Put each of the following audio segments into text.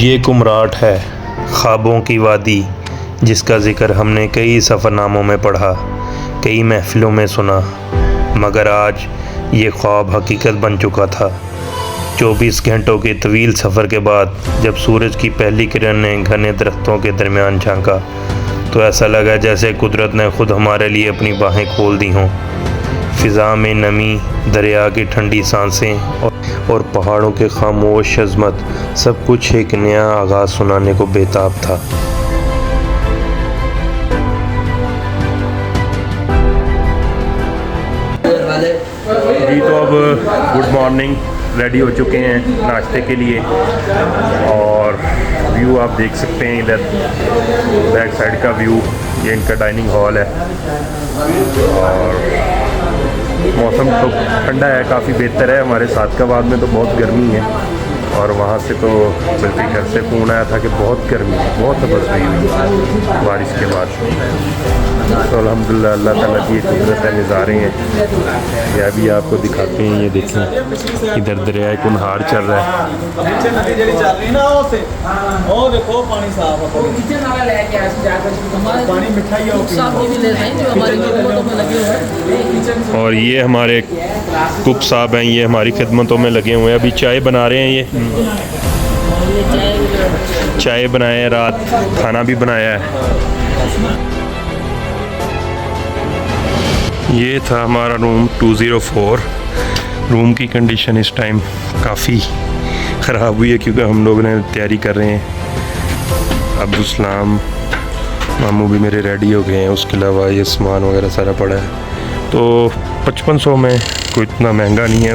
ये कुमराट है, ख्वाबों की वादी, जिसका ज़िक्र हमने कई सफ़रनामों में पढ़ा, कई महफ़िलों में सुना, मगर आज ये ख्वाब हकीकत बन चुका था। 24 घंटों के तवील सफ़र के बाद जब सूरज की पहली किरण ने घने दरख्तों के दरमियान झांका तो ऐसा लगा जैसे कुदरत ने खुद हमारे लिए अपनी बाहें खोल दी हों। फ़िज़ा में नमी, दरिया की ठंडी सांसें और पहाड़ों के खामोश अज़मत, सब कुछ एक नया आगाज़ सुनाने को बेताब था। जी तो अब गुड मॉर्निंग, रेडी हो चुके हैं नाश्ते के लिए और व्यू आप देख सकते हैं इधर बैक साइड का व्यू। ये इनका डाइनिंग हॉल है और मौसम तो ठंडा है, काफ़ी बेहतर है। हमारे सादकाबाद में तो बहुत गर्मी है और वहाँ से तो बल्कि घर से फ़ोन आया था कि बहुत गर्मी है, बहुत तपस्वी हुई बारिश के बाद। तो अल्हम्दुलिल्लाह अल्लाह ताला की ये कुदरत है, नज़ारे हैं। यह भी आपको दिखाते हैं, ये देखें इधर दरिया कुनहार चल रहा है। और ये हमारे कुक साहब हैं, ये हमारी खिदमतों में लगे हुए हैं। अभी चाय बना रहे हैं, ये चाय बनाए, रात खाना भी बनाया है। ये था हमारा रूम 204। रूम की कंडीशन इस टाइम काफ़ी ख़राब हुई है क्योंकि हम लोग ने तैयारी कर रहे हैं। अब्दुलसलाम मामू भी मेरे रेडी हो गए हैं, उसके अलावा ये सामान वगैरह सारा पड़ा है। तो 5500 में कोई इतना महंगा नहीं है।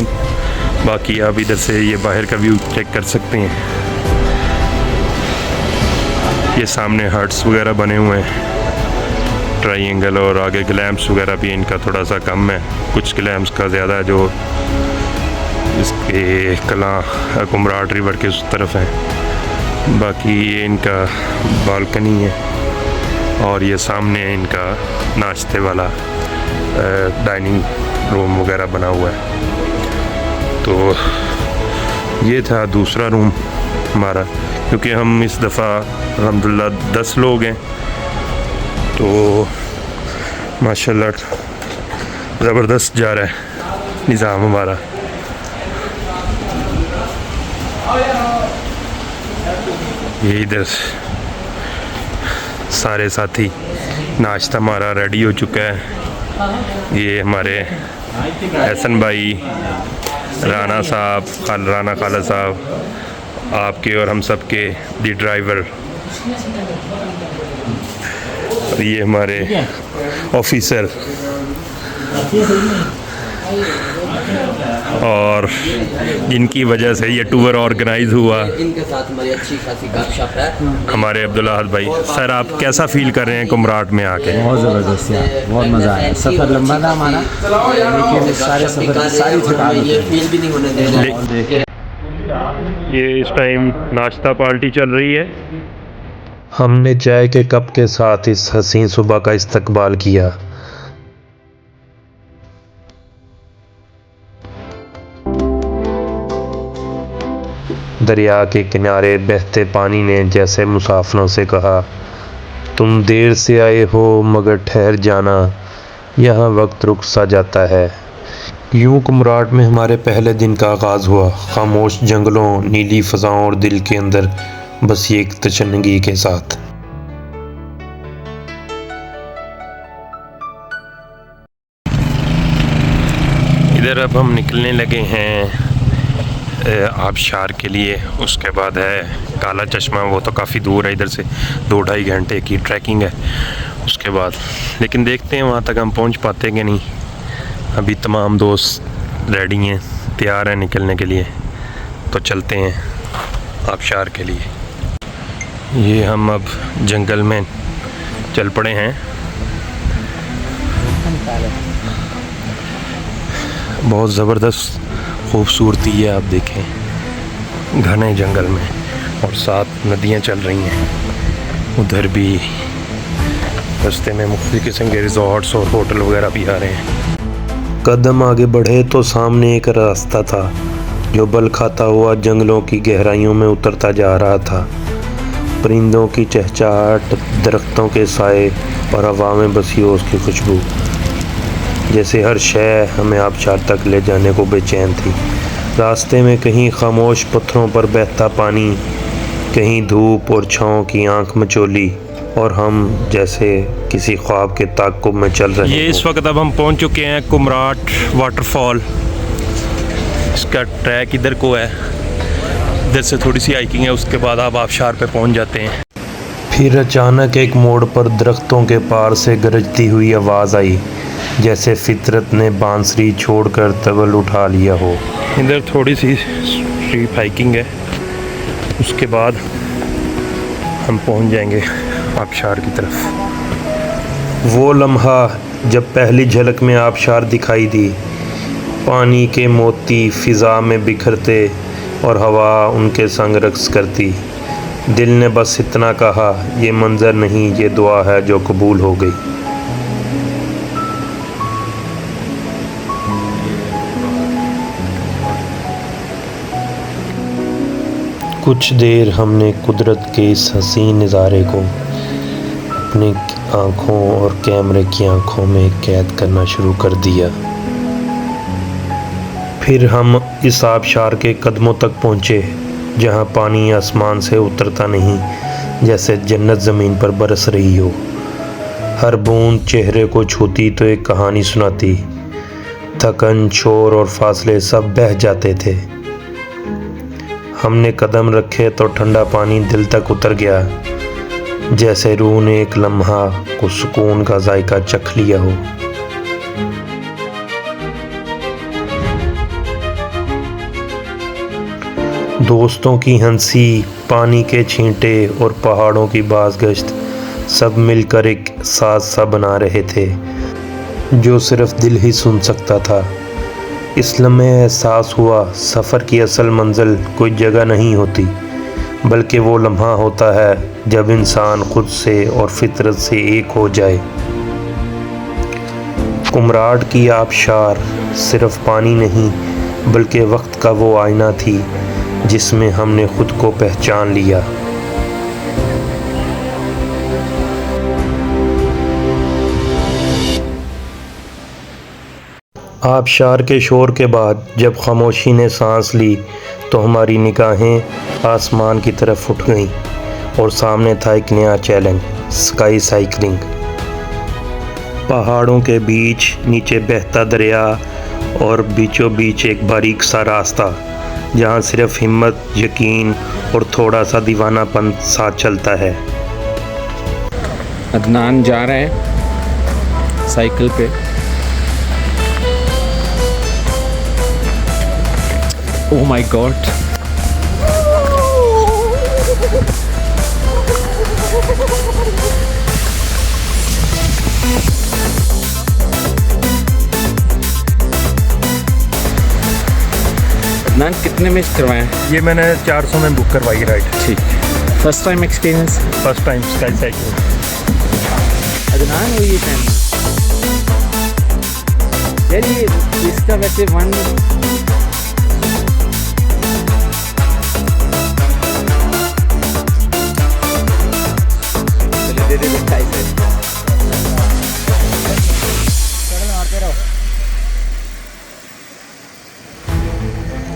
बाकी आप इधर से ये बाहर का व्यू चेक कर सकते हैं। ये सामने हट्स वगैरह बने हुए हैं, ट्रायंगल, और आगे ग्लैम्प्स वगैरह भी इनका थोड़ा सा कम है, कुछ ग्लैम्प्स का ज़्यादा है जो इसके कलां कुमराट रिवर के उस तरफ है। बाकी ये इनका बालकनी है और ये सामने इनका नाश्ते वाला डाइनिंग रूम वगैरह बना हुआ है। तो ये था दूसरा रूम हमारा, क्योंकि हम इस दफ़ा अल्हम्दुलिल्लाह 10 लोग हैं तो माशाल्लाह ज़बरदस्त जा रहा है निज़ाम हमारा। ये इधर सारे साथी, नाश्ता हमारा रेडी हो चुका है। ये हमारे हसन भाई, राना साहब, राना खाला साहब, आपके और हम सब के दी ड्राइवर, ये हमारे ऑफिसर, और जिनकी वजह से ये टूर ऑर्गेनाइज हुआ, इनके साथ हमारी अच्छी खासी गपशप है। हमारे अब्दुल्ला भाई। सर आप कैसा फील कर रहे हैं कुमराट में आके? बहुत ज़बरदस्त है, बहुत मज़ा आया। सफ़र लंबा था हमारा, लेकिन सारे सफ़र सारी थकान ये फील भी नहीं होने दे रहे। ये इस टाइम नाश्ता पार्टी चल रही है। हमने चाय के कप के साथ इस हसीन सुबह का इस्तकबाल किया। दरिया के किनारे बहते पानी ने जैसे मुसाफिरों से कहा, तुम देर से आए हो मगर ठहर जाना, यहाँ वक्त रुक सा जाता है। यूं कुमराट में हमारे पहले दिन का आगाज़ हुआ, खामोश जंगलों, नीली फ़ज़ाओं और दिल के अंदर बस ये एक तशन्नगी के साथ। इधर अब हम निकलने लगे हैं आबशार के लिए। उसके बाद है काला चश्मा, वो तो काफ़ी दूर है, इधर से 2-2.5 घंटे की ट्रैकिंग है उसके बाद। लेकिन देखते हैं वहाँ तक हम पहुँच पाते कि नहीं। अभी तमाम दोस्त रेडी हैं, तैयार हैं निकलने के लिए, तो चलते हैं आबशार के लिए। ये हम अब जंगल में चल पड़े हैं। बहुत ज़बरदस्त खूबसूरती है, आप देखें घने जंगल में, और साथ नदियाँ चल रही हैं। उधर भी रास्ते में मुख्तलिफ किस्म के रिजॉर्ट्स और होटल वगैरह भी आ रहे हैं। कदम आगे बढ़े तो सामने एक रास्ता था, जो बल खाता हुआ जंगलों की गहराइयों में उतरता जा रहा था। परिंदों की चहचहाट, दरख्तों के साए और हवा में बसी हो उसकी खुशबू, जैसे हर शय हमें आबशार तक ले जाने को बेचैन थी। रास्ते में कहीं खामोश पत्थरों पर बहता पानी, कहीं धूप और छाँव की आंख मचोली, और हम जैसे किसी ख्वाब के ताक़ुब में चल रहे ये इस वक्त अब हम पहुंच चुके हैं कुमराट वाटरफॉल। इसका ट्रैक इधर को है, इधर से थोड़ी सी हाइकिंग है, उसके बाद आप आबशार पे पहुंच जाते हैं। फिर अचानक एक मोड़ पर दरख्तों के पार से गरजती हुई आवाज़ आई, जैसे फितरत ने बांसुरी छोड़कर तबल उठा लिया हो। इधर थोड़ी सी स्ट्रीप हाइकिंग है, उसके बाद हम पहुंच जाएंगे आबशार की तरफ। वो लम्हा जब पहली झलक में आबशार दिखाई दी, पानी के मोती फ़िज़ा में बिखरते और हवा उनके संग रक्स करती, दिल ने बस इतना कहा, ये मंज़र नहीं, ये दुआ है जो कबूल हो गई। कुछ देर हमने कुदरत के इस हसीन नज़ारे को अपनी आँखों और कैमरे की आँखों में कैद करना शुरू कर दिया। फिर हम इस आबशार के कदमों तक पहुँचे, जहाँ पानी आसमान से उतरता नहीं, जैसे जन्नत ज़मीन पर बरस रही हो। हर बूंद चेहरे को छूती तो एक कहानी सुनाती। थकन, शोर और फासले सब बह जाते थे। हमने कदम रखे तो ठंडा पानी दिल तक उतर गया, जैसे रूह ने एक लम्हा को सुकून का जायका चख लिया हो। दोस्तों की हंसी, पानी के छींटे और पहाड़ों की बाज़गश्त सब मिलकर एक साज सा बना रहे थे, जो सिर्फ दिल ही सुन सकता था। इस लम्हे एहसास हुआ, सफ़र की असल मंजिल कोई जगह नहीं होती, बल्कि वो लम्हा होता है जब इंसान खुद से और फितरत से एक हो जाए। कुमराट की आबशार सिर्फ पानी नहीं, बल्कि वक्त का वो आईना थी जिसमें हमने खुद को पहचान लिया। आबशार के शोर के बाद जब खामोशी ने सांस ली, तो हमारी निगाहें आसमान की तरफ उठ गईं और सामने था एक नया चैलेंज, स्काई साइकिलिंग। पहाड़ों के बीच नीचे बहता दरिया और बीचों बीच एक बारीक सा रास्ता, जहाँ सिर्फ हिम्मत, यकीन और थोड़ा सा दीवानापन साथ चलता है। अदनान जा रहे हैं साइकिल पे। ओह माय गॉड, अदनान कितने में करवाएं? ये मैंने 400 में बुक करवाई राइड। ठीक, first time experience. First time sky cycling. Adnan वो ये पहनना यार, ये इसका वैसे वन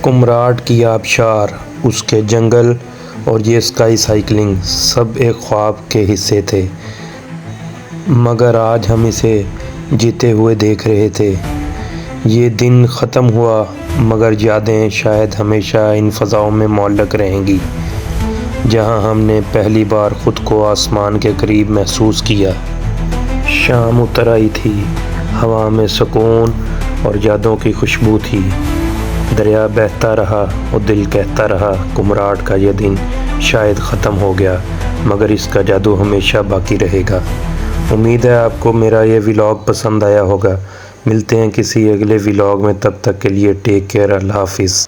कुमराट की आबशार, उसके जंगल और ये स्काई साइकिलिंग सब एक ख्वाब के हिस्से थे, मगर आज हम इसे जीते हुए देख रहे थे। ये दिन ख़त्म हुआ, मगर यादें शायद हमेशा इन फ़ज़ाओं में मुअल्लक़ रहेंगी, जहां हमने पहली बार ख़ुद को आसमान के करीब महसूस किया। शाम उतर आई थी, हवा में सुकून और यादों की खुशबू थी। दरिया बहता रहा और दिल कहता रहा, कुमराट का यह दिन शायद ख़त्म हो गया, मगर इसका जादू हमेशा बाकी रहेगा। उम्मीद है आपको मेरा ये व्लॉग पसंद आया होगा। मिलते हैं किसी अगले व्लॉग में, तब तक के लिए टेक केयर, अल्लाह हाफिज़।